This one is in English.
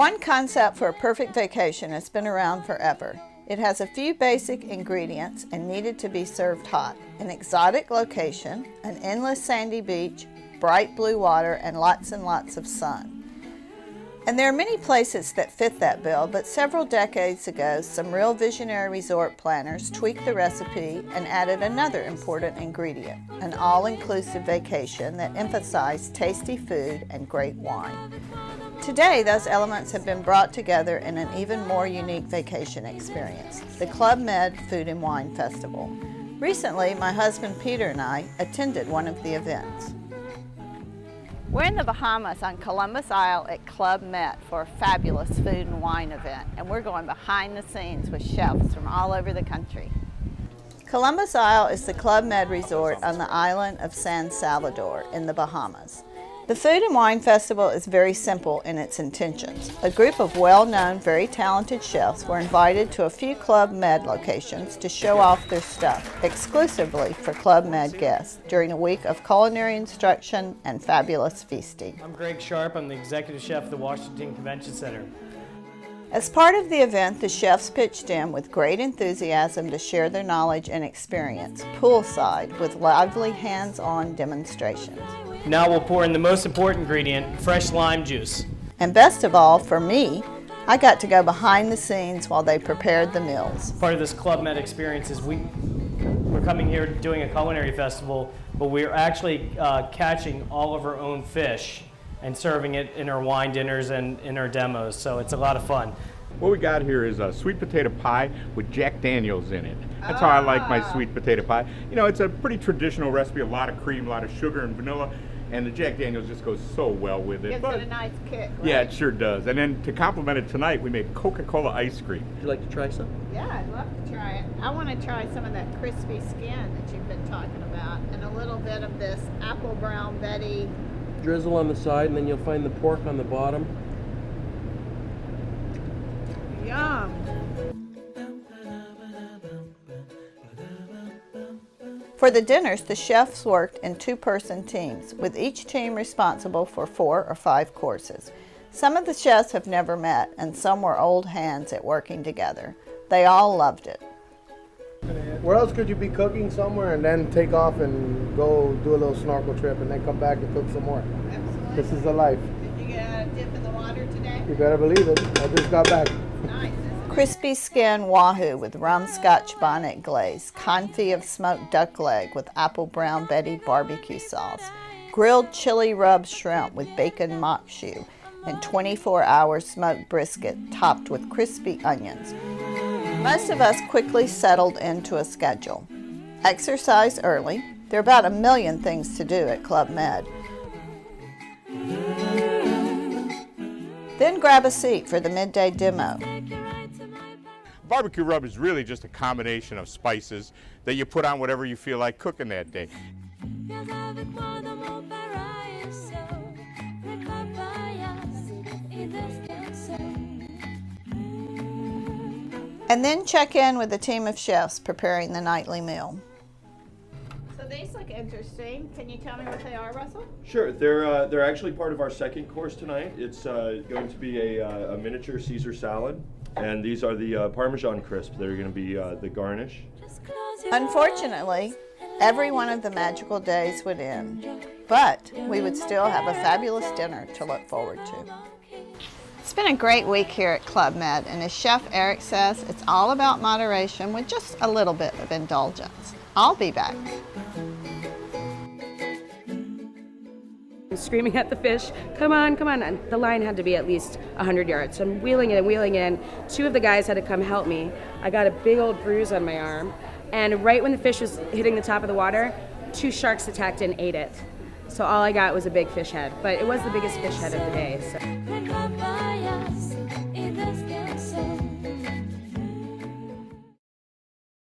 one concept for a perfect vacation has been around forever. It has a few basic ingredients and needed to be served hot. An exotic location, an endless sandy beach, bright blue water, and lots of sun. And there are many places that fit that bill, but several decades ago, some real visionary resort planners tweaked the recipe and added another important ingredient, an all-inclusive vacation that emphasized tasty food and great wine. Today, those elements have been brought together in an even more unique vacation experience, the Club Med Food and Wine Festival. Recently, my husband Peter and I attended one of the events. We're in the Bahamas on Columbus Isle at Club Med for a fabulous food and wine event, and we're going behind the scenes with chefs from all over the country. Columbus Isle is the Club Med resort on the island of San Salvador in the Bahamas. The Food and Wine Festival is very simple in its intentions. A group of well-known, very talented chefs were invited to a few Club Med locations to show off their stuff, exclusively for Club Med guests, during a week of culinary instruction and fabulous feasting. I'm Greg Sharp. I'm the executive chef of the Washington Convention Center. As part of the event, the chefs pitched in with great enthusiasm to share their knowledge and experience, poolside, with lively hands-on demonstrations. Now we'll pour in the most important ingredient, fresh lime juice. And best of all, for me, I got to go behind the scenes while they prepared the meals. Part of this Club Med experience is we're coming here doing a culinary festival, but we're actually catching all of our own fish and serving it in our wine dinners and in our demos, so it's a lot of fun. What we got here is a sweet potato pie with Jack Daniels in it. That's how I like my sweet potato pie. You know, it's a pretty traditional recipe, a lot of cream, a lot of sugar and vanilla, and the Jack Daniels just goes so well with it. Gives it a nice kick, right? Yeah, it sure does. And then to complement it tonight, we made Coca-Cola ice cream. Would you like to try some? Yeah, I'd love to try it. I want to try some of that crispy skin that you've been talking about, and a little bit of this apple brown Betty. Drizzle on the side, and then you'll find the pork on the bottom. Yum! For the dinners, the chefs worked in two-person teams, with each team responsible for 4 or 5 courses. Some of the chefs have never met, and some were old hands at working together. They all loved it. Where else could you be cooking somewhere and then take off and go do a little snorkel trip and then come back and cook some more? Absolutely. This is the life. Did you get a dip in the water today? You better believe it. I just got back. Nice. Crispy skin wahoo with rum scotch bonnet glaze, confit of smoked duck leg with apple brown Betty barbecue sauce, grilled chili rub shrimp with bacon mock shoe, and 24-hour smoked brisket topped with crispy onions. Most of us quickly settled into a schedule. Exercise early. There are about 1 million things to do at Club Med. Then grab a seat for the midday demo. Barbecue rub is really just a combination of spices that you put on whatever you feel like cooking that day. And then check in with a team of chefs preparing the nightly meal. So these look interesting. Can you tell me what they are, Russell? Sure. They're actually part of our second course tonight. It's going to be a miniature Caesar salad, and these are the Parmesan crisps that are going to be the garnish. Unfortunately, every one of the magical days would end, but we would still have a fabulous dinner to look forward to. It's been a great week here at Club Med, and as Chef Eric says, it's all about moderation with just a little bit of indulgence. I'll be back. I'm screaming at the fish, come on, come on. And the line had to be at least 100 yards. So I'm wheeling in. 2 of the guys had to come help me. I got a big old bruise on my arm. And right when the fish was hitting the top of the water, 2 sharks attacked and ate it. So all I got was a big fish head. But it was the biggest fish head of the day. So.